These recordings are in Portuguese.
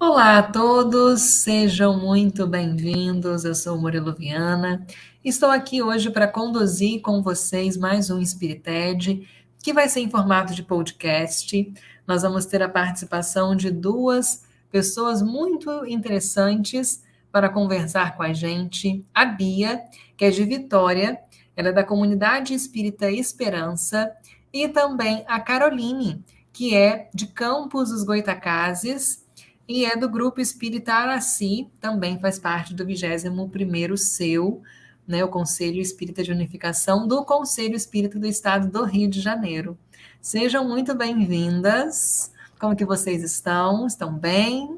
Olá a todos, sejam muito bem-vindos. Eu sou Murilo Viana. Estou aqui hoje para conduzir com vocês mais um Spirited, que vai ser em formato de podcast. Nós vamos ter a participação de duas pessoas muito interessantes para conversar com a gente. A Bia, que é de Vitória, ela é da comunidade espírita Esperança, e também a Caroline, que é de Campos dos Goytacazes e é do Grupo Espírita Araci, também faz parte do 21º CEU, né, o Conselho Espírita de Unificação do Conselho Espírita do Estado do Rio de Janeiro. Sejam muito bem-vindas. Como que vocês estão? Estão bem?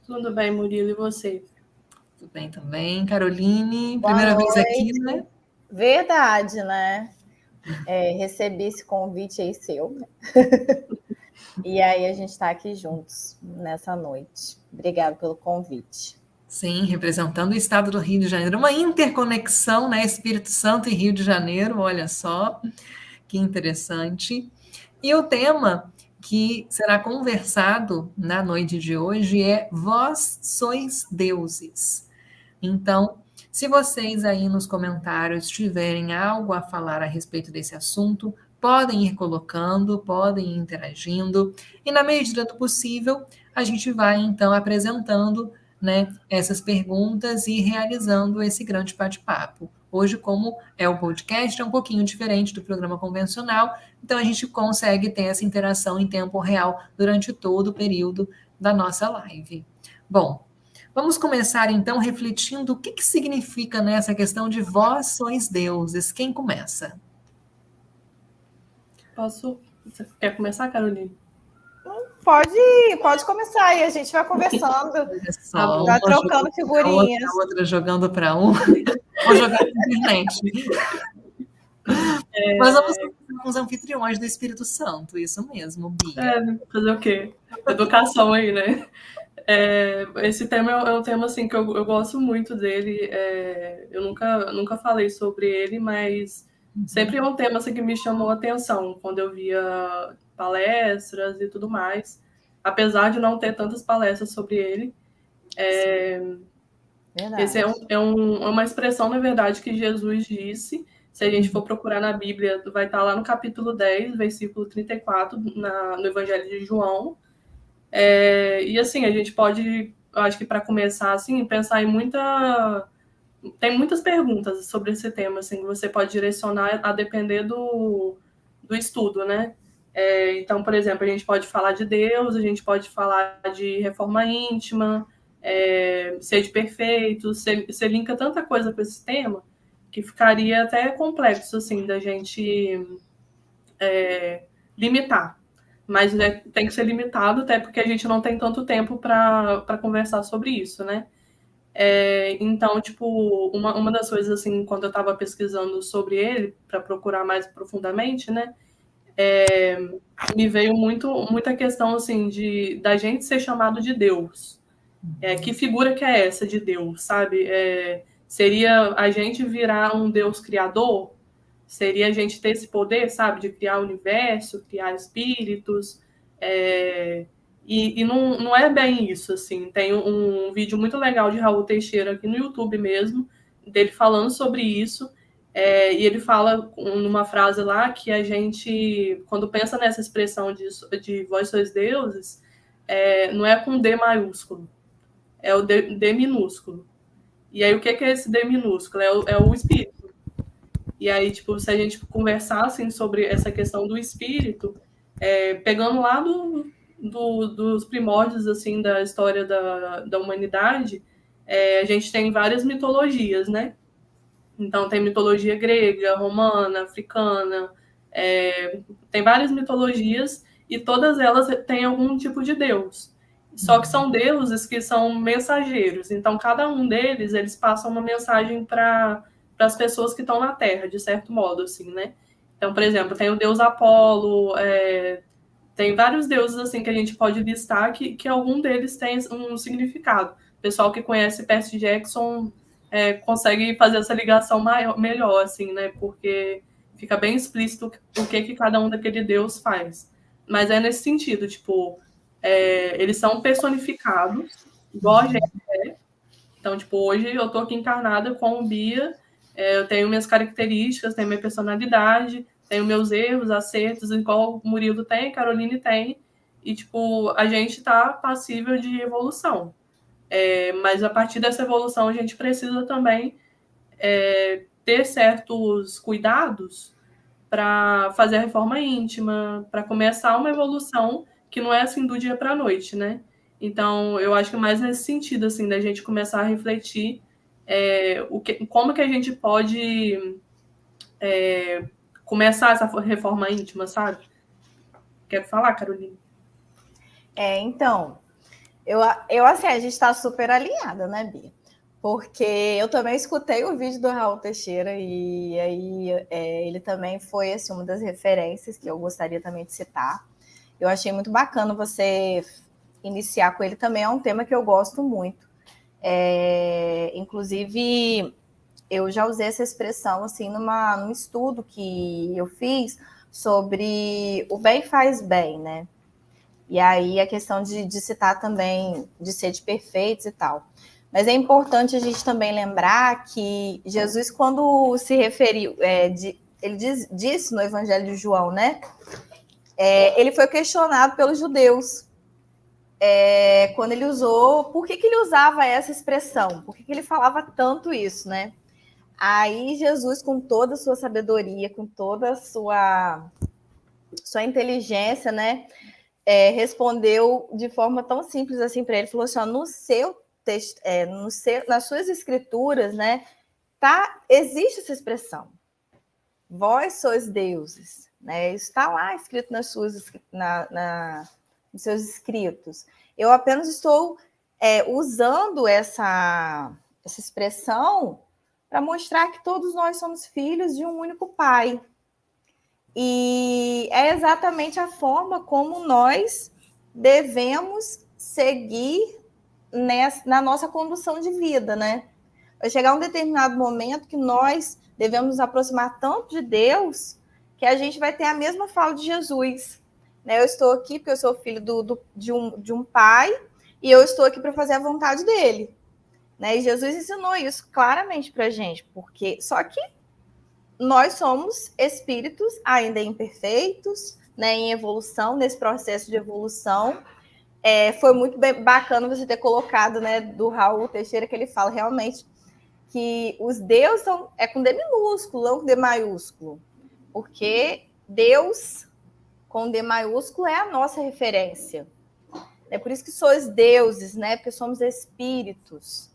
Tudo bem, Murilo, e você? Tudo bem também. Caroline, Boa primeira vez aqui, noite. né? Verdade, né? Recebi esse convite aí seu. E aí a gente está aqui juntos nessa noite. Obrigada pelo convite. Sim, representando o estado do Rio de Janeiro. Uma interconexão, né? Espírito Santo e Rio de Janeiro, olha só, que interessante. E o tema que será conversado na noite de hoje é Vós sois deuses. Então, se vocês aí nos comentários tiverem algo a falar a respeito desse assunto, podem ir colocando, podem ir interagindo, e na medida do possível, a gente vai então apresentando, né, essas perguntas e realizando esse grande bate-papo. Hoje, como é o podcast, é um pouquinho diferente do programa convencional, então a gente consegue ter essa interação em tempo real durante todo o período da nossa live. Bom, vamos começar então refletindo o que significa nessa questão de vós sois deuses. Quem começa? Posso? Você quer começar, Caroline? Pode começar aí, a gente vai conversando, Só, trocando figurinhas. A outra jogando para um, vou jogar na internet. Nós vamos começar com os anfitriões do Espírito Santo, isso mesmo, Bia. Fazer o quê? Educação aí, né? Esse tema é um tema assim, que eu gosto muito dele. Eu nunca falei sobre ele, mas sempre é um tema assim, que me chamou a atenção quando eu via palestras e tudo mais. Apesar de não ter tantas palestras sobre ele. Esse é uma expressão, na verdade, que Jesus disse. Se a gente for procurar na Bíblia, vai estar lá no capítulo 10, versículo 34, no Evangelho de João. E assim, a gente pode, eu acho que para começar, assim, pensar em tem muitas perguntas sobre esse tema, assim, que você pode direcionar a depender do estudo, né? Então, por exemplo, a gente pode falar de Deus, a gente pode falar de reforma íntima, sede perfeito, você linka tanta coisa com esse tema que ficaria até complexo, assim, da gente limitar. Mas tem que ser limitado, até porque a gente não tem tanto tempo para conversar sobre isso, né? Então, tipo, uma das coisas, assim, quando eu estava pesquisando sobre ele, para procurar mais profundamente, né? Me veio muita questão, assim, da gente ser chamado de Deus. Que figura que é essa de Deus, sabe? Seria a gente virar um Deus criador? Seria a gente ter esse poder, sabe? De criar o universo, criar espíritos. E não é bem isso, assim. Tem um vídeo muito legal de Raul Teixeira aqui no YouTube mesmo, dele falando sobre isso. E ele fala numa frase lá que a gente, quando pensa nessa expressão de vós sois deuses, não é com D maiúsculo, é o D minúsculo. E aí, o que é esse D minúsculo? É o espírito. E aí, tipo, se a gente conversar, assim, sobre essa questão do espírito, pegando lá dos primórdios, assim, da história da humanidade, a gente tem várias mitologias, né? Então, tem mitologia grega, romana, africana, tem várias mitologias e todas elas têm algum tipo de deus. Só que são deuses que são mensageiros. Então, cada um deles, eles passam uma mensagem para as pessoas que estão na Terra, de certo modo, assim, né? Então, por exemplo, tem o deus Apolo, tem vários deuses, assim, que a gente pode listar que algum deles tem um significado. O pessoal que conhece Percy Jackson consegue fazer essa ligação melhor, assim, né? Porque fica bem explícito o que cada um daquele deus faz. Mas é nesse sentido, tipo, eles são personificados, igual a gente é. Então, tipo, hoje eu tô aqui encarnada com o Bia, eu tenho minhas características, tenho minha personalidade, tenho meus erros, acertos, igual o Murilo tem, a Caroline tem, e, tipo, a gente tá passível de evolução. Mas a partir dessa evolução, a gente precisa também ter certos cuidados para fazer a reforma íntima, para começar uma evolução que não é assim do dia para a noite, né? Então, eu acho que mais nesse sentido, assim, da gente começar a refletir como que a gente pode começar essa reforma íntima, sabe? Quer falar, Carolina? Então, eu assim, a gente está super alinhada, né, Bia? Porque eu também escutei o vídeo do Raul Teixeira e aí ele também foi assim, uma das referências que eu gostaria também de citar. Eu achei muito bacana você iniciar com ele, também é um tema que eu gosto muito. Inclusive, eu já usei essa expressão assim num estudo que eu fiz sobre o bem faz bem, né? E aí a questão de citar também, de ser de perfeitos e tal. Mas é importante a gente também lembrar que Jesus, quando se referiu, ele disse no Evangelho de João, né? Ele foi questionado pelos judeus. Quando ele usou, por que ele usava essa expressão? Por que ele falava tanto isso, né? Aí Jesus, com toda a sua sabedoria, com toda a sua inteligência, né? Respondeu de forma tão simples assim para ele, falou assim, ó, no seu texto, nas suas escrituras, né, existe essa expressão, vós sois deuses, né, isso está lá escrito nos seus escritos, eu apenas estou usando essa expressão para mostrar que todos nós somos filhos de um único pai. E é exatamente a forma como nós devemos seguir na nossa condução de vida, né? Vai chegar um determinado momento que nós devemos nos aproximar tanto de Deus que a gente vai ter a mesma fala de Jesus. Né? Eu estou aqui porque eu sou filho de um pai e eu estou aqui para fazer a vontade dele. Né? E Jesus ensinou isso claramente para a gente, porque só que nós somos espíritos ainda imperfeitos, né, em evolução, nesse processo de evolução. Foi muito bacana você ter colocado, né, do Raul Teixeira, que ele fala realmente que os deuses são com D minúsculo, não com D maiúsculo, porque Deus com D maiúsculo é a nossa referência. É por isso que sois deuses, né, porque somos espíritos,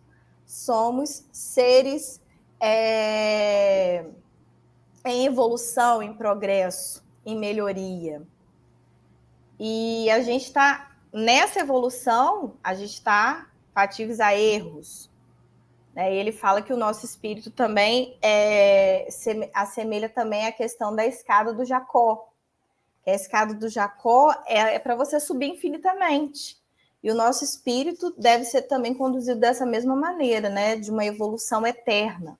somos seres em evolução, em progresso, em melhoria. E a gente está, nessa evolução, a gente está patíveis a erros. Né? E ele fala que o nosso espírito também se assemelha também à questão da escada do Jacó. Que a escada do Jacó é para você subir infinitamente. E o nosso espírito deve ser também conduzido dessa mesma maneira, né? De uma evolução eterna.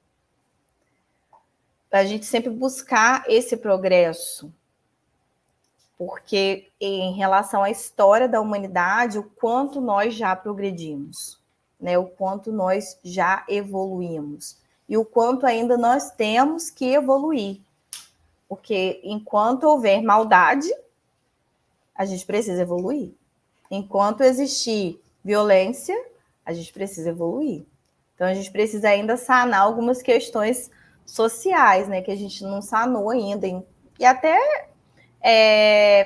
Para a gente sempre buscar esse progresso, porque em relação à história da humanidade, o quanto nós já progredimos, né? O quanto nós já evoluímos e o quanto ainda nós temos que evoluir, porque enquanto houver maldade, a gente precisa evoluir. Enquanto existir violência, a gente precisa evoluir. Então a gente precisa ainda sanar algumas questões sociais, né, que a gente não sanou ainda, e até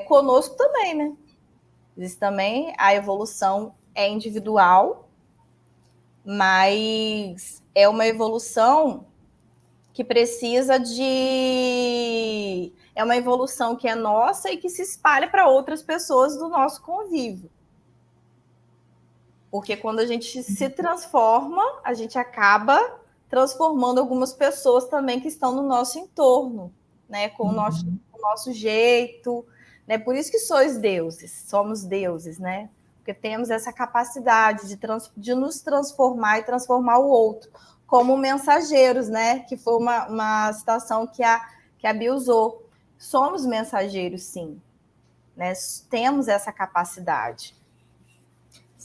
conosco também, né? Existe também a evolução individual, mas é uma evolução que precisa de... É uma evolução que é nossa e que se espalha para outras pessoas do nosso convívio. Porque quando a gente se transforma, a gente acaba transformando algumas pessoas também que estão no nosso entorno, né? Com o nosso jeito, né? Por isso que sois deuses, somos deuses, né? Porque temos essa capacidade de nos transformar e transformar o outro, como mensageiros, né? Que foi uma citação que a Bia usou. Somos mensageiros, sim, né? Temos essa capacidade.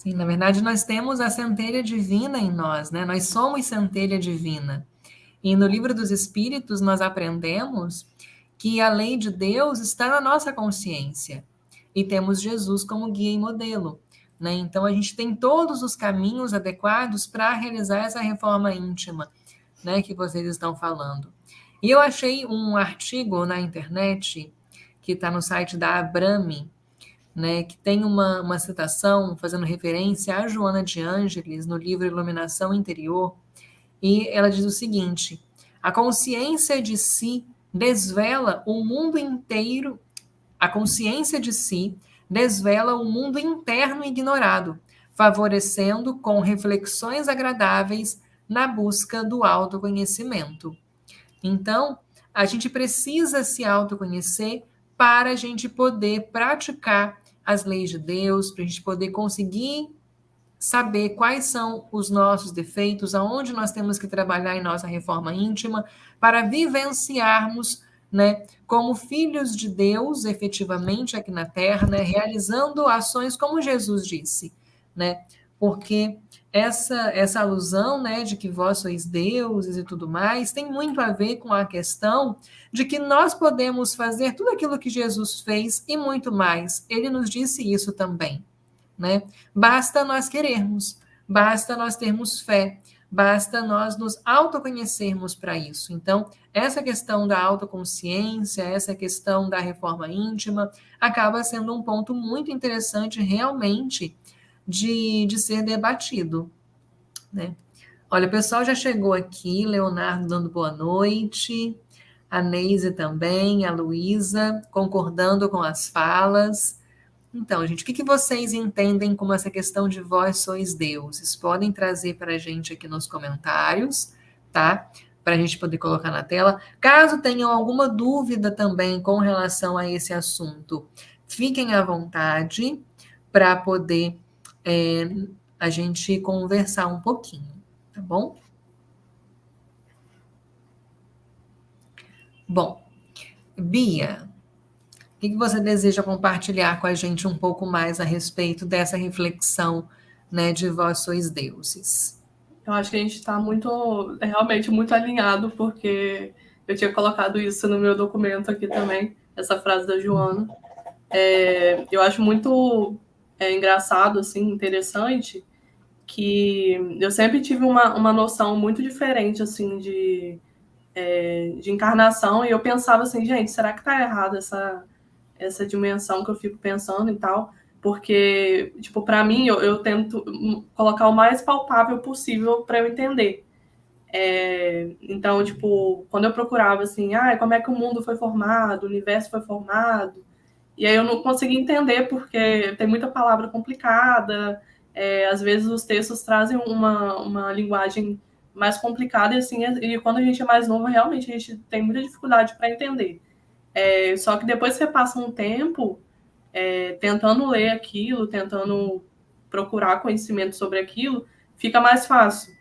Sim, na verdade, nós temos a centelha divina em nós, né? Nós somos centelha divina. E no Livro dos Espíritos, nós aprendemos que a lei de Deus está na nossa consciência. E temos Jesus como guia e modelo, né? Então, a gente tem todos os caminhos adequados para realizar essa reforma íntima, né, que vocês estão falando. E eu achei um artigo na internet, que está no site da Abrame, né, que tem uma citação fazendo referência a Joana de Ângeles no livro Iluminação Interior, e ela diz o seguinte: a consciência de si desvela o mundo inteiro, a consciência de si desvela o mundo interno ignorado, favorecendo com reflexões agradáveis na busca do autoconhecimento. Então, a gente precisa se autoconhecer para a gente poder praticar as leis de Deus, para a gente poder conseguir saber quais são os nossos defeitos, aonde nós temos que trabalhar em nossa reforma íntima, para vivenciarmos, né, como filhos de Deus, efetivamente aqui na Terra, né, realizando ações como Jesus disse, né, porque essa alusão, né, de que vós sois deuses e tudo mais, tem muito a ver com a questão de que nós podemos fazer tudo aquilo que Jesus fez e muito mais. Ele nos disse isso também, né? Basta nós querermos, basta nós termos fé, basta nós nos autoconhecermos para isso. Então, essa questão da autoconsciência, essa questão da reforma íntima, acaba sendo um ponto muito interessante realmente de ser debatido, né? Olha, o pessoal já chegou aqui, Leonardo dando boa noite, a Neise também, a Luísa, concordando com as falas. Então, gente, o que vocês entendem como essa questão de vós sois deuses? Podem trazer para a gente aqui nos comentários, tá? Para a gente poder colocar na tela. Caso tenham alguma dúvida também com relação a esse assunto, fiquem à vontade para poder a gente conversar um pouquinho, tá bom? Bom, Bia, o que você deseja compartilhar com a gente um pouco mais a respeito dessa reflexão, né, de vós sois deuses? Eu acho que a gente está realmente muito alinhado, porque eu tinha colocado isso no meu documento aqui também, essa frase da Joana. Eu acho muito engraçado, assim, interessante, que eu sempre tive uma noção muito diferente, assim, de encarnação, e eu pensava assim, gente, será que tá errado essa dimensão que eu fico pensando e tal? Porque, tipo, para mim, eu tento colocar o mais palpável possível para eu entender. Então, tipo, quando eu procurava assim, como é que o mundo foi formado, o universo foi formado, e aí eu não conseguia entender porque tem muita palavra complicada, às vezes os textos trazem uma linguagem mais complicada, e assim, e quando a gente é mais novo, realmente a gente tem muita dificuldade para entender. Só que depois que você passa um tempo tentando ler aquilo, tentando procurar conhecimento sobre aquilo, fica mais fácil.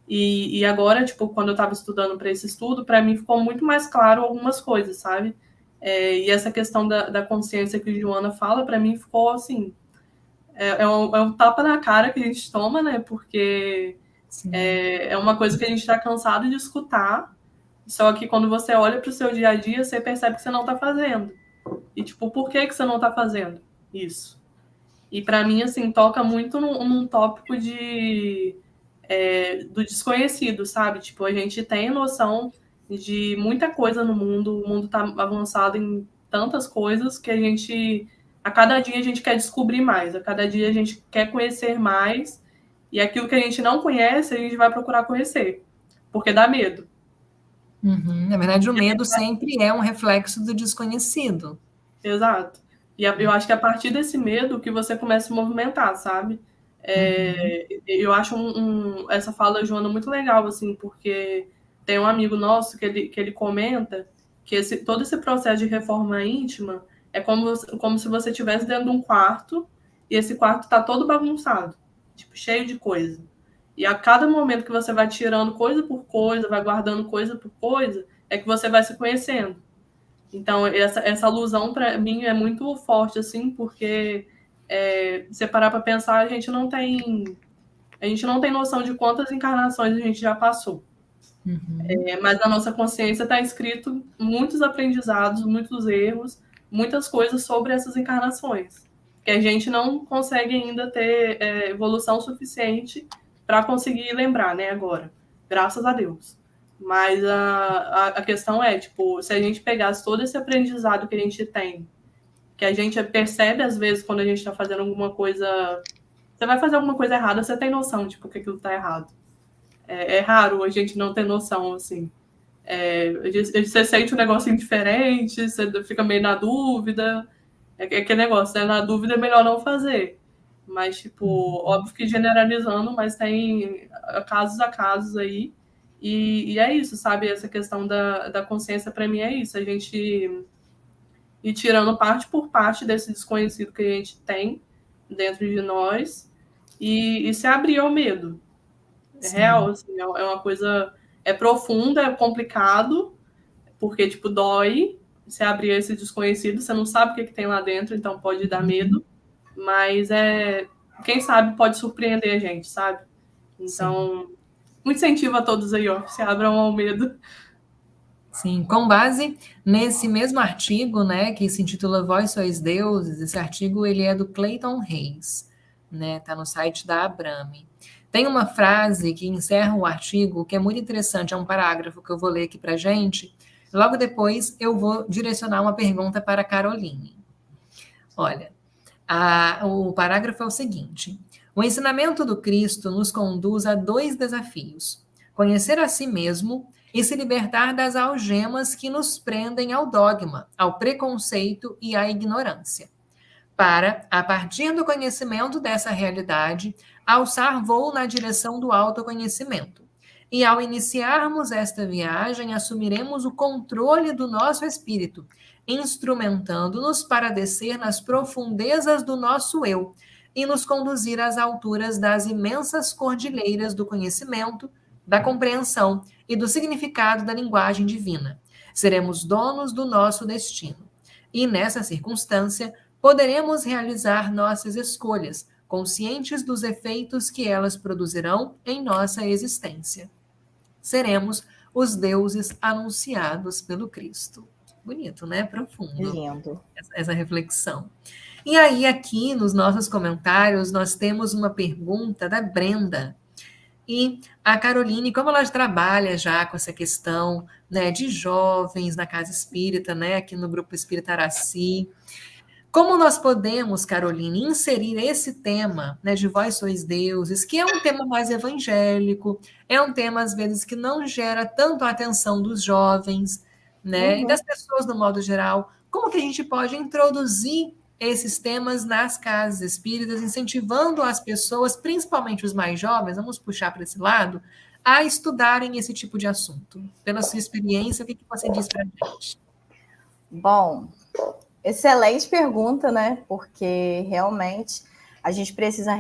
E agora, tipo, quando eu estava estudando para esse estudo, para mim ficou muito mais claro algumas coisas, sabe? E essa questão da consciência que a Joana fala, para mim ficou assim, é um tapa na cara que a gente toma, né? Porque é uma coisa que a gente está cansado de escutar, só que quando você olha para o seu dia a dia, você percebe que você não está fazendo. E, tipo, por que você não está fazendo isso? E, para mim, assim, toca muito num tópico do desconhecido, sabe? Tipo, a gente tem noção de muita coisa no mundo, o mundo está avançado em tantas coisas que a cada dia a gente quer descobrir mais, a cada dia a gente quer conhecer mais, e aquilo que a gente não conhece, a gente vai procurar conhecer, porque dá medo. Na verdade, o medo sempre é um reflexo do desconhecido. Exato. E eu acho que a partir desse medo que você começa a se movimentar, sabe? Eu acho essa fala da Joana muito legal, assim, porque tem um amigo nosso que ele comenta que todo esse processo de reforma íntima é como se você estivesse dentro de um quarto e esse quarto está todo bagunçado, tipo, cheio de coisa. E a cada momento que você vai tirando coisa por coisa, vai guardando coisa por coisa, é que você vai se conhecendo. Então, essa alusão, para mim, é muito forte, assim, porque você parar para pensar, a gente não tem noção de quantas encarnações a gente já passou. Mas na nossa consciência está escrito muitos aprendizados, muitos erros, muitas coisas sobre essas encarnações, que a gente não consegue ainda ter evolução suficiente para conseguir lembrar, né, agora. Graças a Deus. Mas a questão é, tipo, se a gente pegasse todo esse aprendizado que a gente tem, que a gente percebe às vezes quando a gente está fazendo alguma coisa... Você vai fazer alguma coisa errada, você tem noção, tipo, que aquilo está errado. É raro a gente não ter noção, assim. Você sente um negocinho diferente, você fica meio na dúvida. É aquele negócio, né? Na dúvida é melhor não fazer. Mas, tipo, óbvio que generalizando, mas tem casos a casos aí. E é isso, sabe? Essa questão da consciência, para mim, é isso. A gente ir tirando parte por parte desse desconhecido que a gente tem dentro de nós e se abrir ao medo. É real, assim, é uma coisa... É profunda, é complicado, porque, tipo, dói você abrir esse desconhecido, você não sabe o que tem lá dentro, então pode dar medo, mas quem sabe pode surpreender a gente, sabe? Então, um incentivo a todos aí, ó, se abram ao medo. Sim, com base nesse mesmo artigo, né, que se intitula Vós Sois Deuses, esse artigo ele é do Clayton Reis, né, tá no site da Abrame. Tem uma frase que encerra o artigo que é muito interessante, é um parágrafo que eu vou ler aqui para gente. Logo depois eu vou direcionar uma pergunta para a Caroline. Olha, o parágrafo é o seguinte: o ensinamento do Cristo nos conduz a 2 desafios: conhecer a si mesmo e se libertar das algemas que nos prendem ao dogma, ao preconceito e à ignorância. Para, a partir do conhecimento dessa realidade, alçar voo na direção do autoconhecimento. E ao iniciarmos esta viagem, assumiremos o controle do nosso espírito, instrumentando-nos para descer nas profundezas do nosso eu e nos conduzir às alturas das imensas cordilheiras do conhecimento, da compreensão e do significado da linguagem divina. Seremos donos do nosso destino. E nessa circunstância, poderemos realizar nossas escolhas, conscientes dos efeitos que elas produzirão em nossa existência. Seremos os deuses anunciados pelo Cristo. Bonito, né? Profundo. Lindo. Essa reflexão. E aí, aqui nos nossos comentários, nós temos uma pergunta da Brenda. E a Caroline, como ela trabalha já com essa questão, né, de jovens na casa espírita, né, aqui no Grupo Espírita Araci, como nós podemos, Caroline, inserir esse tema, né, de Vós Sois Deuses, que é um tema mais evangélico, é um tema, às vezes, que não gera tanto a atenção dos jovens, né, e das pessoas no modo geral. Como que a gente pode introduzir esses temas nas casas espíritas, incentivando as pessoas, principalmente os mais jovens, vamos puxar para esse lado, a estudarem esse tipo de assunto? Pela sua experiência, o que você diz para a gente? Bom, excelente pergunta, né? Porque realmente a gente precisa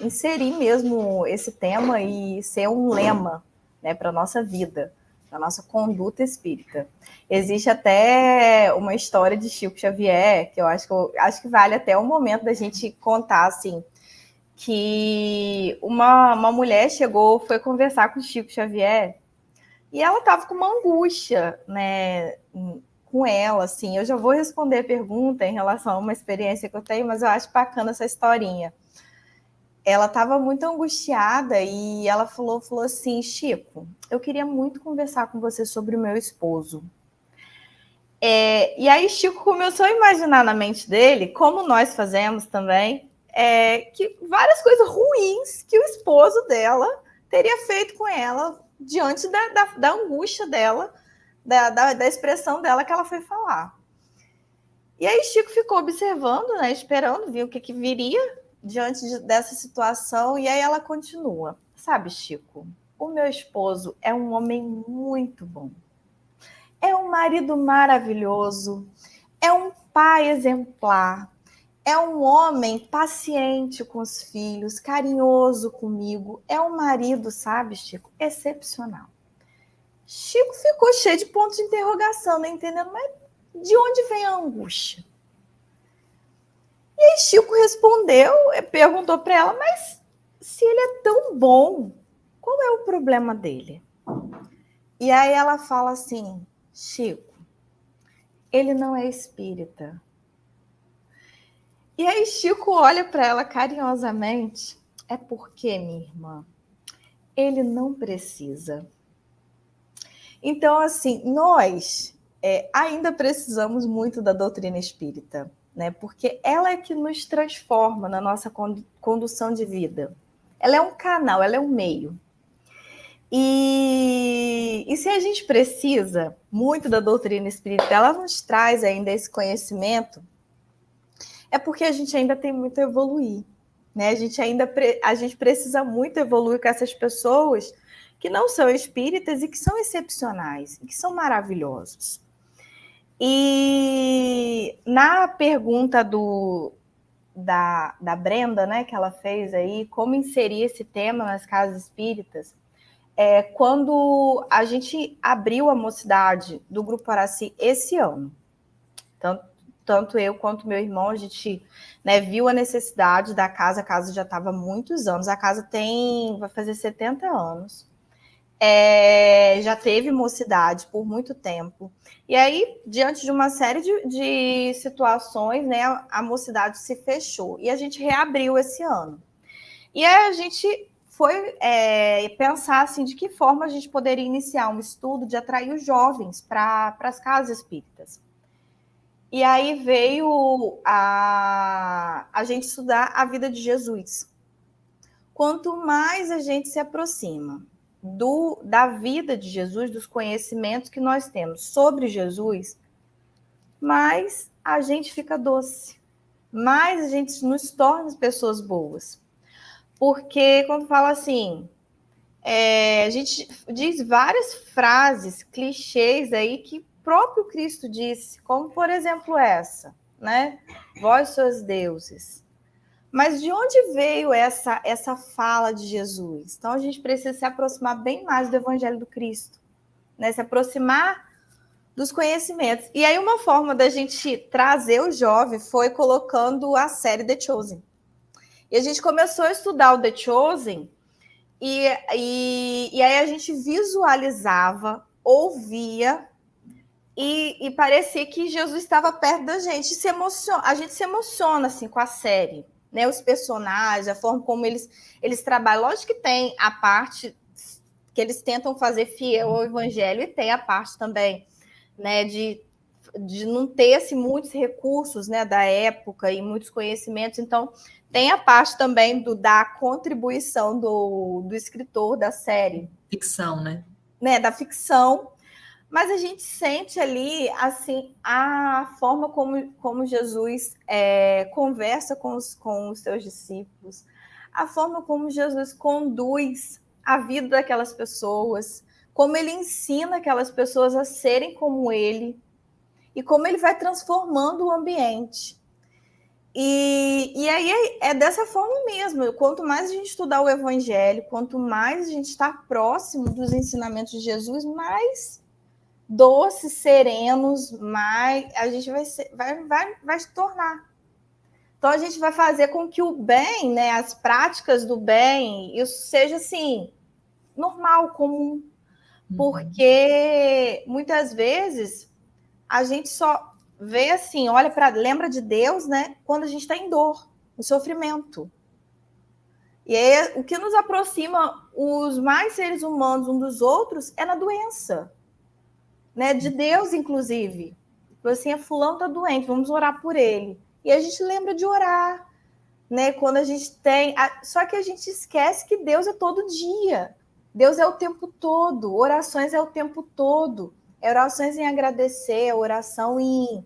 inserir mesmo esse tema e ser um lema, né, para a nossa vida, para a nossa conduta espírita. Existe até uma história de Chico Xavier, que eu acho que vale até o momento da gente contar, assim, que uma mulher foi conversar com o Chico Xavier e ela estava com uma angústia, né, com ela, assim. Eu já vou responder a pergunta em relação a uma experiência que eu tenho, mas eu acho bacana essa historinha. Ela estava muito angustiada e ela falou assim: Chico, eu queria muito conversar com você sobre o meu esposo. E aí Chico começou a imaginar na mente dele, como nós fazemos também, que várias coisas ruins que o esposo dela teria feito com ela diante da angústia dela, da expressão dela que ela foi falar. E aí Chico ficou observando, né, esperando ver o que viria diante dessa situação, e aí ela continua. Sabe, Chico, o meu esposo é um homem muito bom. É um marido maravilhoso, é um pai exemplar, é um homem paciente com os filhos, carinhoso comigo, é um marido, sabe, Chico, excepcional. Chico ficou cheio de pontos de interrogação, não entendendo, mas de onde vem a angústia? E aí Chico respondeu, perguntou para ela, mas se ele é tão bom, qual é o problema dele? E aí ela fala assim, Chico, ele não é espírita. E aí Chico olha para ela carinhosamente, é porque, minha irmã, ele não precisa. Então, assim, nós ainda precisamos muito da doutrina espírita, né? Porque ela é que nos transforma na nossa condução de vida. Ela é um canal, ela é um meio. E se a gente precisa muito da doutrina espírita, ela nos traz ainda esse conhecimento, é porque a gente ainda tem muito a evoluir, né? A gente precisa muito evoluir com essas pessoas que não são espíritas e que são excepcionais, e que são maravilhosos. E na pergunta da Brenda, né, que ela fez aí, como inserir esse tema nas casas espíritas, quando a gente abriu a mocidade do Grupo Araci esse ano, tanto eu quanto meu irmão, a gente, né, viu a necessidade da casa. A casa já estava há muitos anos, a casa vai fazer 70 anos. Já teve mocidade por muito tempo. E aí, diante de uma série de situações, né, a mocidade se fechou. E a gente reabriu esse ano. E aí a gente foi pensar assim, de que forma a gente poderia iniciar um estudo de atrair os jovens para as casas espíritas. E aí veio a gente estudar a vida de Jesus. Quanto mais a gente se aproxima da vida de Jesus, dos conhecimentos que nós temos sobre Jesus, mais a gente fica doce, mais a gente nos torna pessoas boas. Porque quando fala assim, a gente diz várias frases, clichês aí que próprio Cristo disse, como por exemplo essa, né? Vós sois deuses. Mas de onde veio essa fala de Jesus? Então a gente precisa se aproximar bem mais do Evangelho do Cristo, né? Se aproximar dos conhecimentos. E aí uma forma da gente trazer o jovem foi colocando a série The Chosen. E a gente começou a estudar o The Chosen e aí a gente visualizava, ouvia e parecia que Jesus estava perto da gente. A gente se emociona assim, com a série, né? Os personagens, a forma como eles trabalham. Lógico que tem a parte que eles tentam fazer fiel ao Evangelho e tem a parte também, né, de não ter assim, muitos recursos, né, da época e muitos conhecimentos. Então, tem a parte também da contribuição do escritor da série. Ficção, né? Da ficção. Mas a gente sente ali, assim, a forma como Jesus conversa com os seus discípulos, a forma como Jesus conduz a vida daquelas pessoas, como ele ensina aquelas pessoas a serem como ele e como ele vai transformando o ambiente. E aí é dessa forma mesmo. Quanto mais a gente estudar o Evangelho, quanto mais a gente está próximo dos ensinamentos de Jesus, mais doces, serenos, mais a gente vai se tornar. Então a gente vai fazer com que o bem, né, as práticas do bem, isso seja assim normal, comum, porque muitas vezes a gente só vê assim, lembra de Deus, né, quando a gente está em dor, em sofrimento. E aí, o que nos aproxima os mais seres humanos uns dos outros é na doença, né, de Deus, inclusive. Assim, fulano está doente, vamos orar por ele. E a gente lembra de orar, né? Quando a gente tem. Só que a gente esquece que Deus é todo dia. Deus é o tempo todo. Orações é o tempo todo. Orações em agradecer, oração em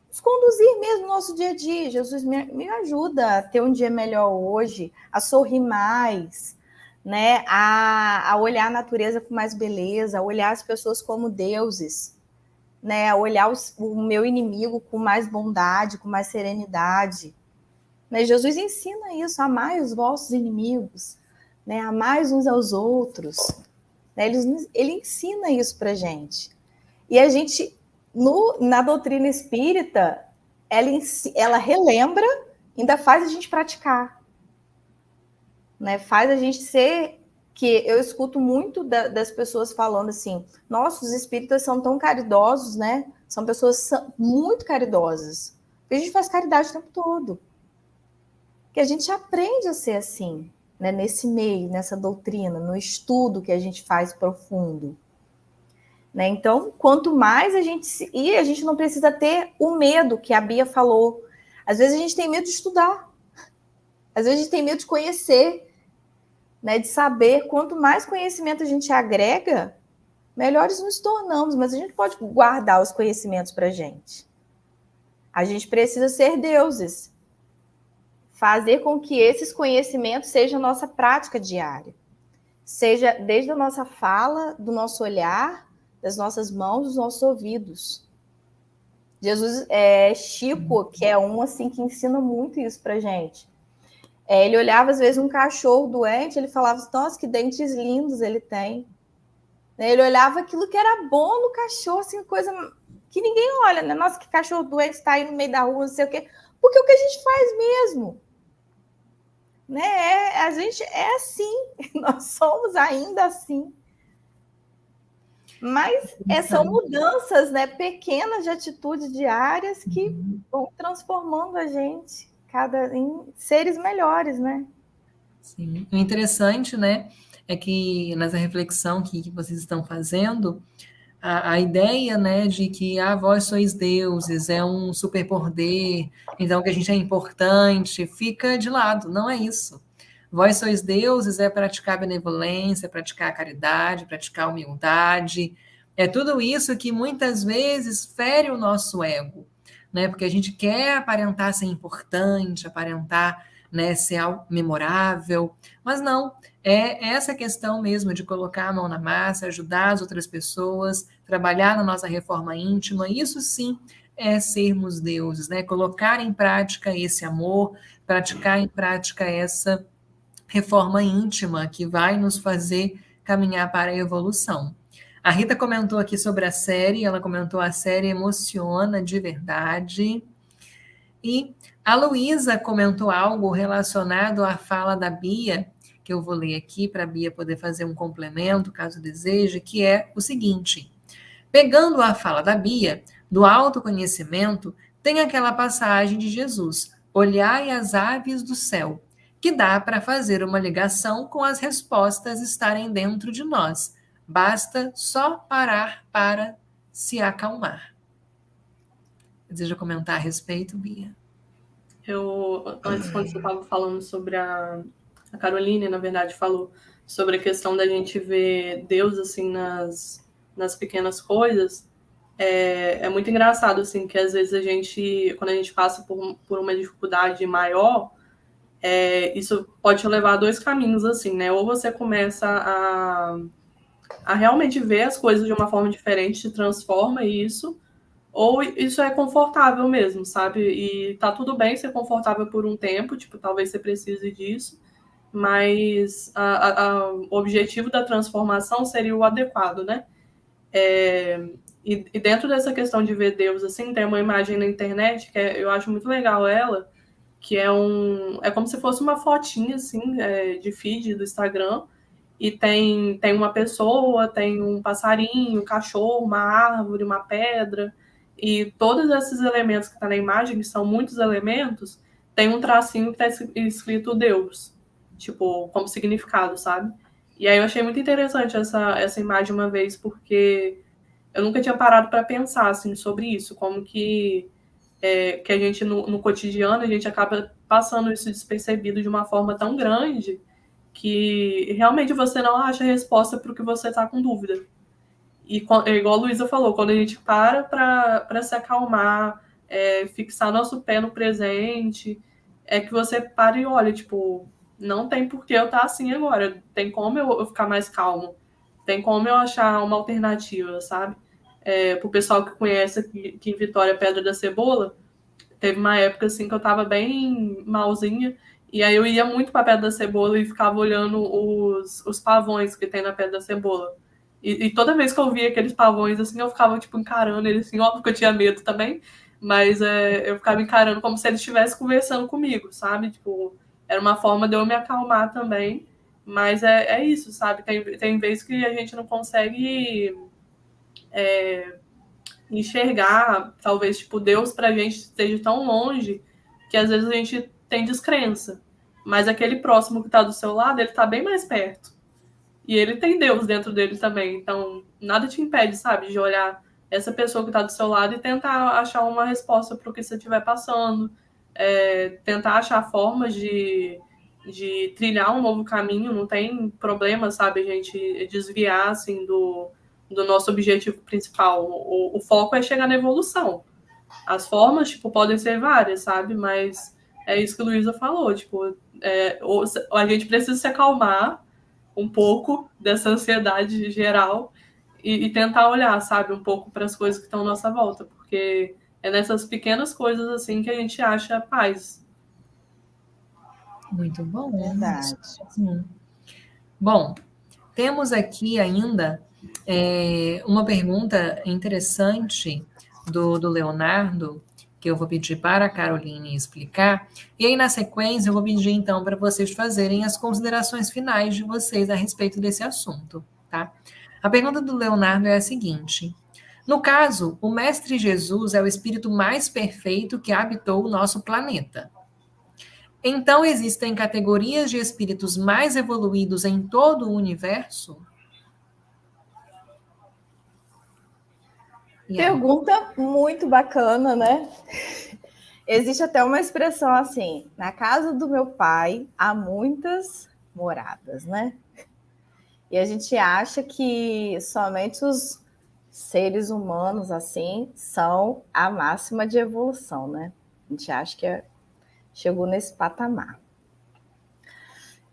nos conduzir mesmo no nosso dia a dia. Jesus, me ajuda a ter um dia melhor hoje, a sorrir mais, né? A olhar a natureza com mais beleza, a olhar as pessoas como deuses, né? A olhar o meu inimigo com mais bondade, com mais serenidade. Né? Jesus ensina isso, amai os vossos inimigos, né? Amai uns aos outros. Né? Ele ensina isso pra gente. E a gente, na doutrina espírita, ela relembra, ainda faz a gente praticar, né? Faz a gente ser, que eu escuto muito das pessoas falando assim, nossa, os espíritas são tão caridosos, né? São pessoas muito caridosas. Porque a gente faz caridade o tempo todo. Que a gente aprende a ser assim, né? Nesse meio, nessa doutrina, no estudo que a gente faz profundo. Né? Então, quanto mais a gente... E a gente não precisa ter o medo que a Bia falou. Às vezes a gente tem medo de estudar. Às vezes a gente tem medo de conhecer, né? De saber. Quanto mais conhecimento a gente agrega, melhores nos tornamos. Mas a gente pode guardar os conhecimentos para a gente. A gente precisa ser deuses. Fazer com que esses conhecimentos sejam nossa prática diária. Seja desde a nossa fala, do nosso olhar, das nossas mãos, dos nossos ouvidos. Jesus, Chico, que é um assim que ensina muito isso pra gente. Ele olhava às vezes um cachorro doente, ele falava, nossa, que dentes lindos ele tem. Ele olhava aquilo que era bom no cachorro, assim, coisa que ninguém olha, né? Nossa, que cachorro doente está aí no meio da rua, não sei o quê. Porque é o que a gente faz mesmo. Né? A gente é assim, nós somos ainda assim. Mas são mudanças, né, pequenas de atitudes diárias que vão transformando a gente em seres melhores, né? Sim. O interessante, né, é que nessa reflexão que vocês estão fazendo, a ideia, né, de que vós sois deuses, é um superpoder, então que a gente é importante, fica de lado, não é isso. Vós sois deuses é praticar benevolência, praticar caridade, praticar humildade, é tudo isso que muitas vezes fere o nosso ego, né, porque a gente quer aparentar ser importante, aparentar, né, ser algo memorável, mas não, é essa questão mesmo de colocar a mão na massa, ajudar as outras pessoas, trabalhar na nossa reforma íntima, isso sim é sermos deuses, né? Colocar em prática esse amor, praticar em prática essa reforma íntima que vai nos fazer caminhar para a evolução. A Rita comentou aqui sobre a série, ela comentou a série emociona de verdade. E a Luísa comentou algo relacionado à fala da Bia, que eu vou ler aqui para a Bia poder fazer um complemento, caso deseje, que é o seguinte: pegando a fala da Bia, do autoconhecimento, tem aquela passagem de Jesus, olhai as aves do céu, que dá para fazer uma ligação com as respostas estarem dentro de nós. Basta só parar para se acalmar. Deseja comentar a respeito, Bia? Antes, quando você estava falando sobre a Caroline, na verdade, falou sobre a questão da gente ver Deus, assim, nas pequenas coisas, é muito engraçado, assim, que às vezes quando a gente passa por uma dificuldade maior, isso pode te levar a dois caminhos, assim, né? Ou você começa a realmente ver as coisas de uma forma diferente, te transforma isso, ou isso é confortável mesmo, sabe? E tá tudo bem ser confortável por um tempo, tipo, talvez você precise disso, mas o objetivo da transformação seria o adequado, né? E dentro dessa questão de ver Deus, assim, tem uma imagem na internet que eu acho muito legal ela, que é como se fosse uma fotinha, assim, de feed do Instagram, e tem uma pessoa, tem um passarinho, um cachorro, uma árvore, uma pedra, e todos esses elementos que estão na imagem, que são muitos elementos, tem um tracinho que está escrito Deus, tipo, como significado, sabe? E aí eu achei muito interessante essa imagem uma vez, porque eu nunca tinha parado para pensar, assim, sobre isso, como que a gente, no cotidiano, a gente acaba passando isso despercebido de uma forma tão grande que realmente você não acha resposta para o que você está com dúvida. E igual a Luísa falou, quando a gente para se acalmar, fixar nosso pé no presente, é que você para e olha, tipo, não tem por que eu estar assim agora, tem como eu ficar mais calmo, tem como eu achar uma alternativa, sabe? Pro pessoal que conhece aqui em Vitória, Pedra da Cebola, teve uma época assim que eu tava bem malzinha, e aí eu ia muito pra Pedra da Cebola e ficava olhando os pavões que tem na Pedra da Cebola. E toda vez que eu via aqueles pavões, assim, eu ficava, tipo, encarando eles, assim, óbvio que eu tinha medo também, Mas eu ficava encarando como se ele estivesse conversando comigo, sabe? Tipo, era uma forma de eu me acalmar também. Mas é isso, sabe? Tem vezes que a gente não consegue enxergar, talvez, tipo, Deus pra gente esteja tão longe que às vezes a gente tem descrença. Mas aquele próximo que tá do seu lado, ele tá bem mais perto. E ele tem Deus dentro dele também. Então, nada te impede, sabe, de olhar essa pessoa que tá do seu lado e tentar achar uma resposta pro que você estiver passando. Tentar achar formas de trilhar um novo caminho. Não tem problema, sabe, a gente desviar, assim, do nosso objetivo principal. O foco é chegar na evolução. As formas, tipo, podem ser várias, sabe? Mas é isso que a Luísa falou, tipo, a gente precisa se acalmar um pouco dessa ansiedade geral e tentar olhar, sabe, um pouco para as coisas que estão à nossa volta, porque é nessas pequenas coisas, assim, que a gente acha paz. Muito bom. Verdade. Bom, temos aqui ainda uma pergunta interessante do Leonardo, que eu vou pedir para a Caroline explicar. E aí, na sequência, eu vou pedir, então, para vocês fazerem as considerações finais de vocês a respeito desse assunto, tá? A pergunta do Leonardo é a seguinte: no caso, o Mestre Jesus é o espírito mais perfeito que habitou o nosso planeta. Então, existem categorias de espíritos mais evoluídos em todo o universo? Pergunta muito bacana, né? Existe até uma expressão assim: na casa do meu pai há muitas moradas, né? E a gente acha que somente os seres humanos assim são a máxima de evolução, né? A gente acha que chegou nesse patamar.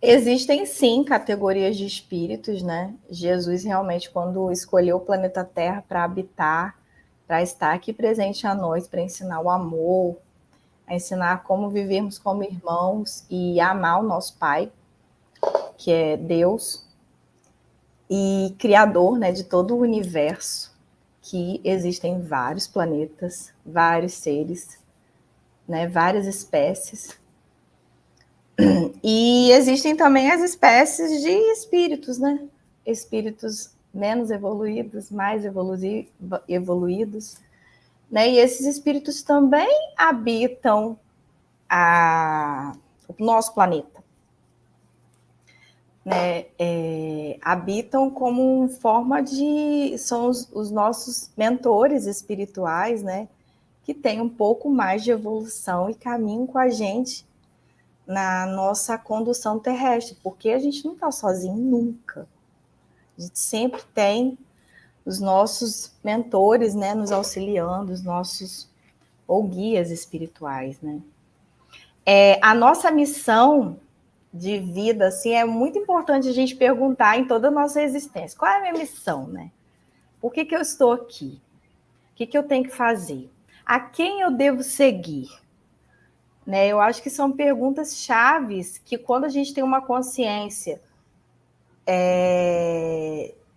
Existem sim categorias de espíritos, né? Jesus realmente, quando escolheu o planeta Terra para habitar, para estar aqui presente a nós, para ensinar o amor, a ensinar como vivermos como irmãos e amar o nosso Pai, que é Deus, e Criador, né, de todo o universo, que existem vários planetas, vários seres, né, várias espécies. E existem também as espécies de espíritos, né? Espíritos menos evoluídos, mais evoluídos, né? E esses espíritos também habitam o nosso planeta, né? Habitam como forma de... São os nossos mentores espirituais, né? Que têm um pouco mais de evolução e caminham com a gente na nossa condução terrestre, porque a gente não está sozinho nunca. A gente sempre tem os nossos mentores, né, nos auxiliando, os nossos ou guias espirituais, né? A nossa missão de vida, assim, é muito importante a gente perguntar em toda a nossa existência. Qual é a minha missão, né? Por que eu estou aqui? O que eu tenho que fazer? A quem eu devo seguir? Né? Eu acho que são perguntas chaves que, quando a gente tem uma consciência,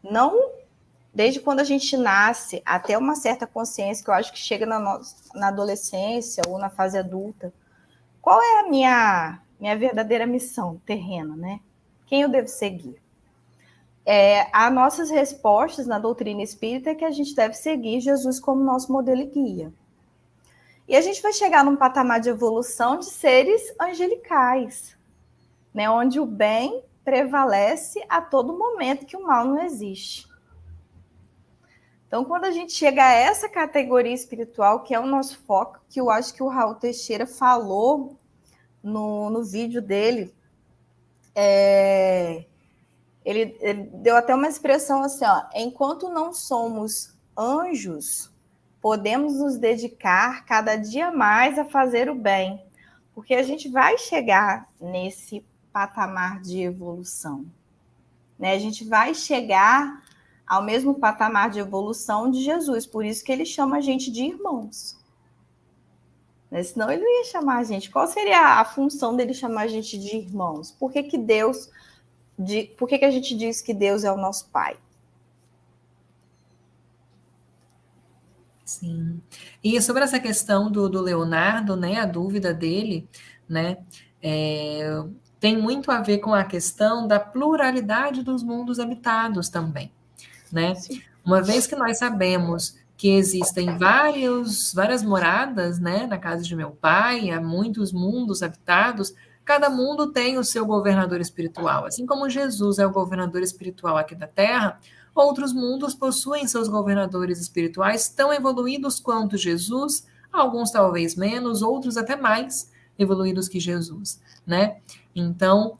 não desde quando a gente nasce até uma certa consciência, que eu acho que chega na adolescência ou na fase adulta, qual é a minha verdadeira missão terrena, né? Quem eu devo seguir? As nossas respostas na doutrina espírita é que a gente deve seguir Jesus como nosso modelo e guia. E a gente vai chegar num patamar de evolução de seres angelicais, né, onde o bem prevalece a todo momento, que o mal não existe. Então, quando a gente chega a essa categoria espiritual, que é o nosso foco, que eu acho que o Raul Teixeira falou no vídeo dele, ele deu até uma expressão assim, ó: enquanto não somos anjos, podemos nos dedicar cada dia mais a fazer o bem, porque a gente vai chegar nesse patamar de evolução, né? A gente vai chegar ao mesmo patamar de evolução de Jesus, por isso que ele chama a gente de irmãos, né? Senão ele não ia chamar a gente. Qual seria a função dele chamar a gente de irmãos? Por que a gente diz que Deus é o nosso Pai? Sim. E sobre essa questão do Leonardo, né, a dúvida dele, né, tem muito a ver com a questão da pluralidade dos mundos habitados também, né? Sim. Uma vez que nós sabemos que existem várias moradas, né, na casa de meu pai, há muitos mundos habitados, cada mundo tem o seu governador espiritual. Assim como Jesus é o governador espiritual aqui da Terra, outros mundos possuem seus governadores espirituais tão evoluídos quanto Jesus, alguns talvez menos, outros até mais evoluídos que Jesus, né? Então,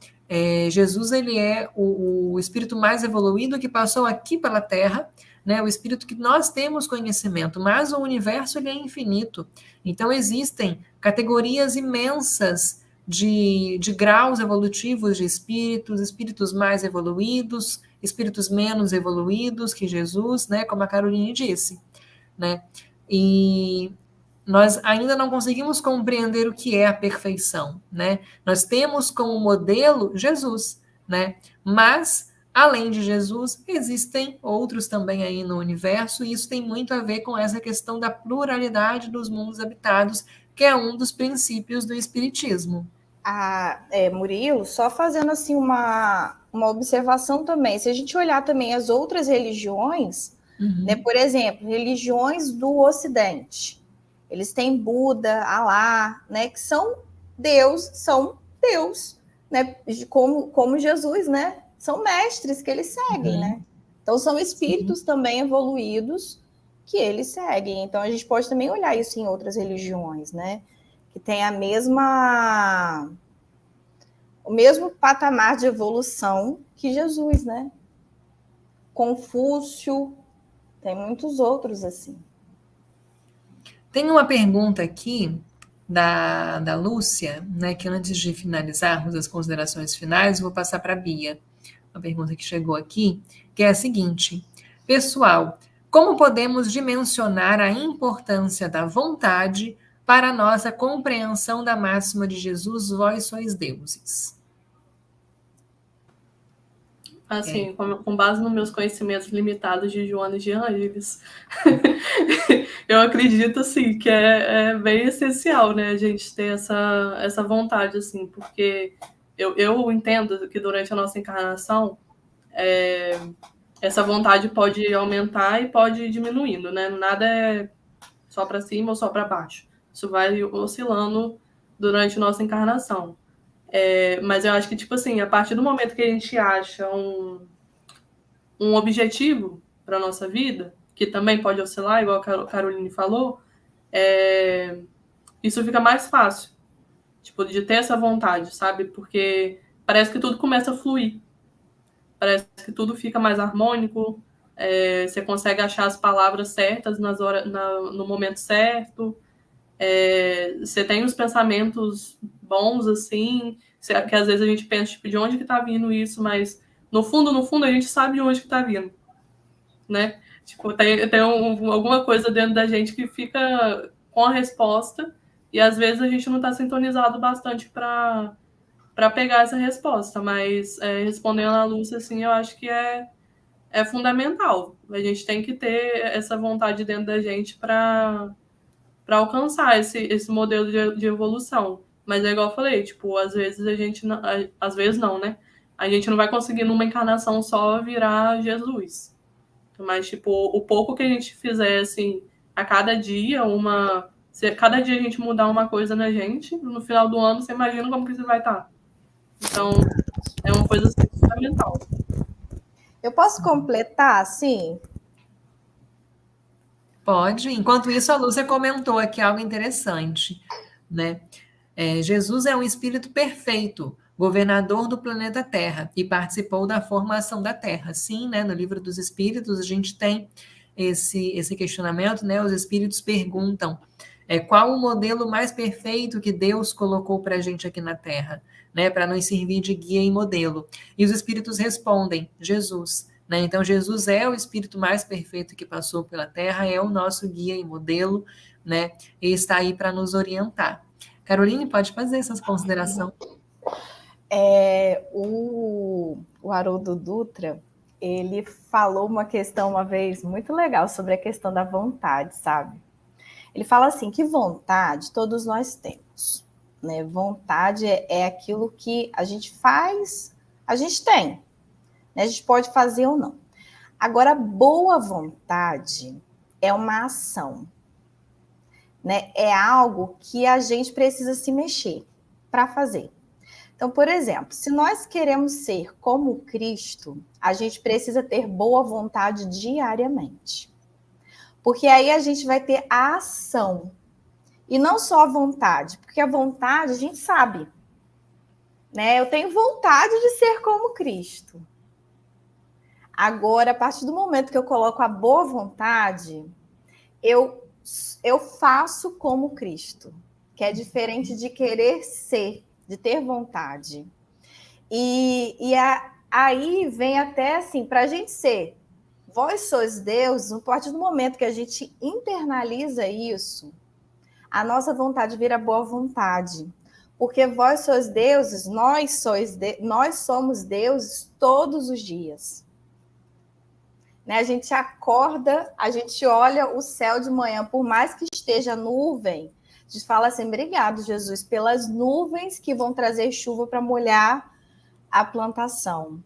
Jesus ele é o espírito mais evoluído que passou aqui pela Terra, né? O espírito que nós temos conhecimento, mas o universo ele é infinito. Então, existem categorias imensas de graus evolutivos de espíritos, espíritos mais evoluídos, espíritos menos evoluídos que Jesus, né? Como a Caroline disse, né? E nós ainda não conseguimos compreender o que é a perfeição, né? Nós temos como modelo Jesus, né? Mas, além de Jesus, existem outros também aí no universo, e isso tem muito a ver com essa questão da pluralidade dos mundos habitados, que é um dos princípios do Espiritismo. Murilo, só fazendo assim uma observação também. Se a gente olhar também as outras religiões, né, por exemplo, religiões do Ocidente, eles têm Buda, Alá, né, que são Deus, né, como Jesus, né, são mestres que eles seguem, né? Então são espíritos também evoluídos que eles seguem. Então a gente pode também olhar isso em outras religiões, né, que tem o mesmo patamar de evolução que Jesus, né? Confúcio, tem muitos outros assim. Tem uma pergunta aqui da Lúcia, né, que antes de finalizarmos as considerações finais, vou passar para a Bia. Uma pergunta que chegou aqui, que é a seguinte: pessoal, como podemos dimensionar a importância da vontade para a nossa compreensão da máxima de Jesus, vós sois deuses? Assim, com base nos meus conhecimentos limitados de Joana de Ângeles, eu acredito, assim, que é bem essencial, né, a gente ter essa vontade, assim, porque eu entendo que durante a nossa encarnação, essa vontade pode aumentar e pode ir diminuindo, né, nada é só para cima ou só para baixo. Isso vai oscilando durante a nossa encarnação. Mas eu acho que, tipo assim, a partir do momento que a gente acha um objetivo para a nossa vida, que também pode oscilar, igual a Caroline falou, isso fica mais fácil, tipo, de ter essa vontade, sabe? Porque parece que tudo começa a fluir. Parece que tudo fica mais harmônico, você consegue achar as palavras certas no momento certo, você tem os pensamentos bons, assim, que às vezes a gente pensa, tipo, de onde que tá vindo isso, mas no fundo, a gente sabe de onde que tá vindo, né? Tipo, tem alguma coisa dentro da gente que fica com a resposta e às vezes a gente não tá sintonizado bastante para pegar essa resposta, mas respondendo a Lúcia, assim, eu acho que é fundamental. A gente tem que ter essa vontade dentro da gente para alcançar esse modelo de evolução. Mas é igual eu falei, tipo, às vezes a gente não, às vezes não, né? A gente não vai conseguir numa encarnação só virar Jesus. Mas, tipo, o pouco que a gente fizer, assim, a cada dia, se cada dia a gente mudar uma coisa na gente, no final do ano, você imagina como que você vai estar. Então, é uma coisa assim, fundamental. Eu posso completar, sim? Pode. Enquanto isso, a Lúcia comentou aqui algo interessante, né? Jesus é um espírito perfeito, governador do planeta Terra, e participou da formação da Terra. Sim, né? No livro dos Espíritos, a gente tem esse questionamento, né? Os espíritos perguntam qual o modelo mais perfeito que Deus colocou para a gente aqui na Terra, né? Para nos servir de guia e modelo. E os espíritos respondem: Jesus. Né? Então, Jesus é o espírito mais perfeito que passou pela Terra, é o nosso guia e modelo, né? E está aí para nos orientar. Caroline, pode fazer essas considerações. O Haroldo Dutra, ele falou uma questão uma vez muito legal sobre a questão da vontade, sabe? Ele fala assim, que vontade todos nós temos, né? Vontade é aquilo que a gente faz, a gente tem, né? A gente pode fazer ou não. Agora, boa vontade é uma ação, né? É algo que a gente precisa se mexer para fazer. Então, por exemplo, se nós queremos ser como Cristo, a gente precisa ter boa vontade diariamente. Porque aí a gente vai ter a ação. E não só a vontade, porque a vontade a gente sabe, né? Eu tenho vontade de ser como Cristo. Agora, a partir do momento que eu coloco a boa vontade, eu faço como Cristo, que é diferente de querer ser, de ter vontade. Aí vem até assim, para a gente ser, vós sois Deus, a partir do momento que a gente internaliza isso, a nossa vontade vira boa vontade. Porque vós sois deuses, nós somos deuses todos os dias. Né? A gente acorda, a gente olha o céu de manhã, por mais que esteja nuvem, a gente fala assim, obrigado, Jesus, pelas nuvens que vão trazer chuva para molhar a plantação.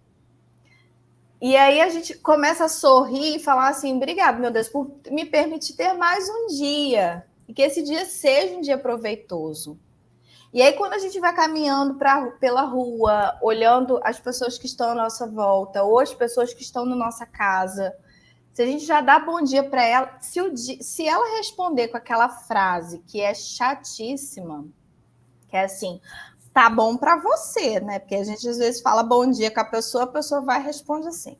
E aí a gente começa a sorrir e falar assim, obrigado, meu Deus, por me permitir ter mais um dia, e que esse dia seja um dia proveitoso. E aí, quando a gente vai caminhando pela rua, olhando as pessoas que estão à nossa volta, ou as pessoas que estão na nossa casa, se a gente já dá bom dia para ela, se ela responder com aquela frase que é chatíssima, que é assim, tá bom para você, né? Porque a gente às vezes fala bom dia com a pessoa vai e responde assim,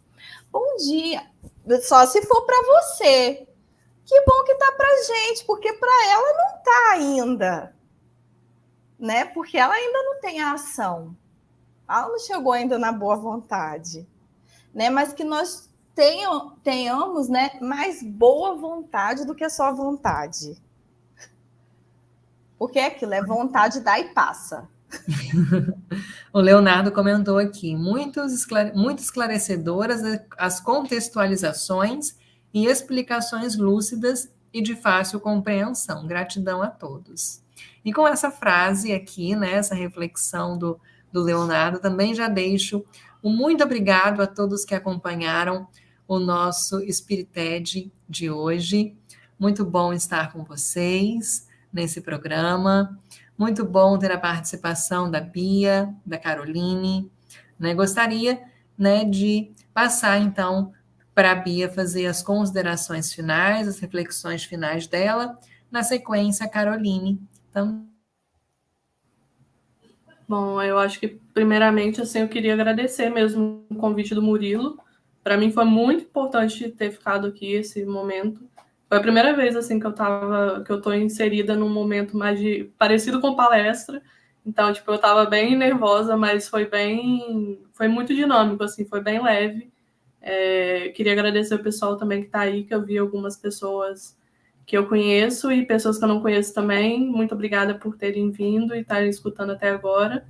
bom dia, só se for para você. Que bom que tá para gente, porque para ela não tá ainda. Né? Porque ela ainda não tem a ação, ela não chegou ainda na boa vontade, né? Mas que nós tenhamos, né, mais boa vontade do que só vontade, porque é aquilo, é vontade dá e passa. O Leonardo comentou aqui, muito esclarecedoras as contextualizações e explicações lúcidas e de fácil compreensão. Gratidão a todos. E com essa frase aqui, né, essa reflexão do Leonardo, também já deixo um muito obrigado a todos que acompanharam o nosso Spirited de hoje. Muito bom estar com vocês nesse programa. Muito bom ter a participação da Bia, da Caroline. Né? Gostaria, né, de passar, então, para a Bia fazer as considerações finais, as reflexões finais dela. Na sequência, a Caroline. Então... Bom, eu acho que, primeiramente, assim, eu queria agradecer mesmo o convite do Murilo. Para mim foi muito importante ter ficado aqui esse momento. Foi a primeira vez assim que eu tô inserida num momento mais parecido com palestra. Então, tipo, eu estava bem nervosa, mas foi muito dinâmico, assim, foi bem leve. Queria agradecer o pessoal também que está aí, que eu vi algumas pessoas que eu conheço e pessoas que eu não conheço também. Muito obrigada por terem vindo e estarem escutando até agora.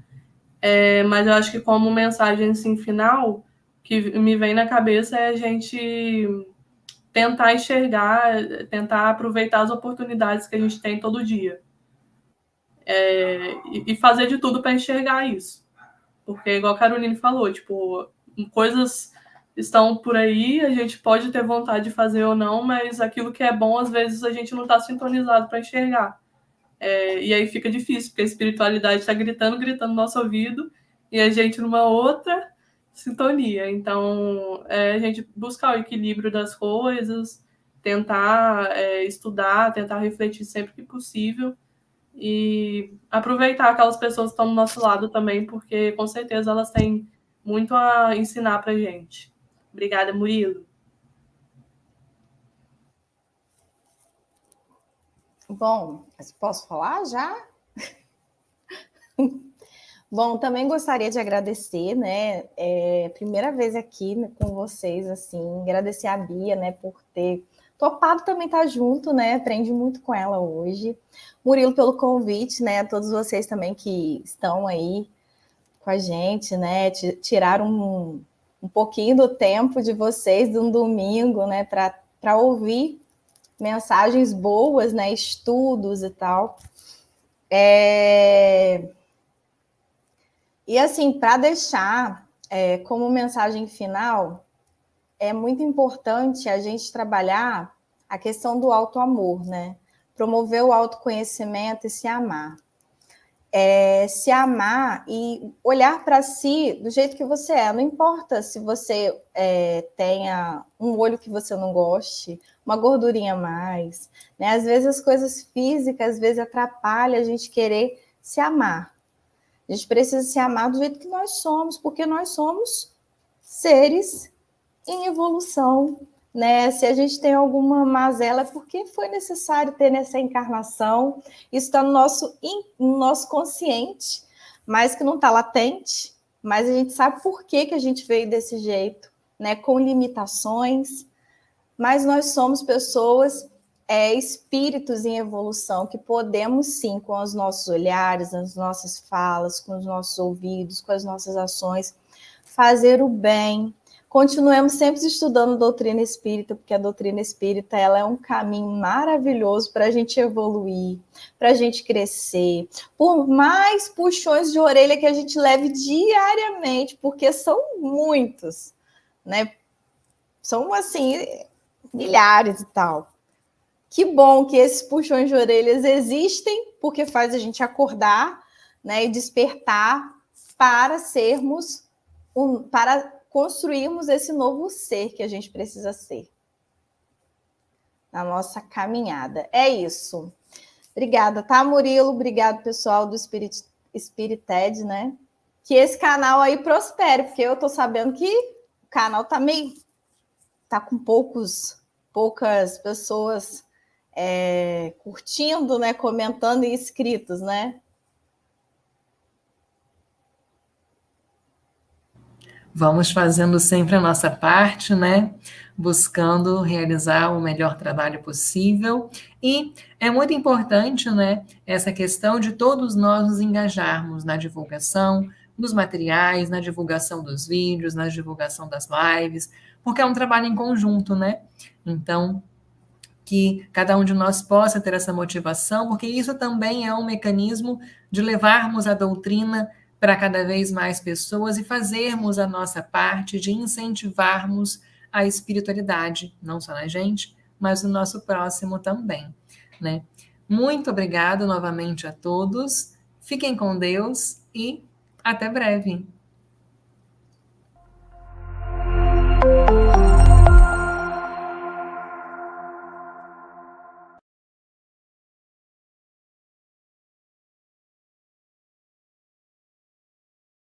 Mas eu acho que como mensagem assim, final, que me vem na cabeça é a gente tentar enxergar, tentar aproveitar as oportunidades que a gente tem todo dia. E fazer de tudo para enxergar isso. Porque, igual a Caroline falou, tipo, coisas estão por aí, a gente pode ter vontade de fazer ou não, mas aquilo que é bom, às vezes, a gente não está sintonizado para enxergar. E aí fica difícil, porque a espiritualidade está gritando no nosso ouvido, e a gente numa outra sintonia. Então, a gente buscar o equilíbrio das coisas, tentar estudar, tentar refletir sempre que possível, e aproveitar aquelas pessoas que estão do nosso lado também, porque com certeza elas têm muito a ensinar pra gente. Obrigada, Murilo. Bom, posso falar já? Bom, também gostaria de agradecer, né? Primeira vez aqui com vocês, assim, agradecer a Bia, né, por ter topado também estar junto, né? Aprendi muito com ela hoje. Murilo, pelo convite, né? A todos vocês também que estão aí com a gente, né? Tiraram um pouquinho do tempo de vocês, de um domingo, né, para ouvir mensagens boas, né, estudos e tal. E assim, para deixar como mensagem final, é muito importante a gente trabalhar a questão do autoamor, né? Promover o autoconhecimento e se amar. Se amar e olhar para si do jeito que você é. Não importa se você tenha um olho que você não goste, uma gordurinha a mais, né? Às vezes as coisas físicas, às vezes atrapalham a gente querer se amar. A gente precisa se amar do jeito que nós somos, porque nós somos seres em evolução, né? Se a gente tem alguma mazela, é porque foi necessário ter nessa encarnação. Isso está no nosso consciente, mas que não está latente. Mas a gente sabe por que a gente veio desse jeito, né? Com limitações. Mas nós somos pessoas, espíritos em evolução, que podemos sim, com os nossos olhares, as nossas falas, com os nossos ouvidos, com as nossas ações, fazer o bem. Continuemos sempre estudando doutrina espírita, porque a doutrina espírita ela é um caminho maravilhoso para a gente evoluir, para a gente crescer. Por mais puxões de orelha que a gente leve diariamente, porque são muitos, né? São, assim, milhares e tal. Que bom que esses puxões de orelhas existem, porque faz a gente acordar, né, e despertar para sermos para construirmos esse novo ser que a gente precisa ser na nossa caminhada. É isso. Obrigada, tá, Murilo? Obrigado, pessoal do Spirited, né? Que esse canal aí prospere, porque eu tô sabendo que o canal tá com poucas pessoas curtindo, né, comentando e inscritos, né? Vamos fazendo sempre a nossa parte, né? Buscando realizar o melhor trabalho possível. E é muito importante, né, essa questão de todos nós nos engajarmos na divulgação dos materiais, na divulgação dos vídeos, na divulgação das lives, porque é um trabalho em conjunto, né? Então, que cada um de nós possa ter essa motivação, porque isso também é um mecanismo de levarmos a doutrina para cada vez mais pessoas e fazermos a nossa parte de incentivarmos a espiritualidade, não só na gente, mas no nosso próximo também, né? Muito obrigado novamente a todos, fiquem com Deus e até breve.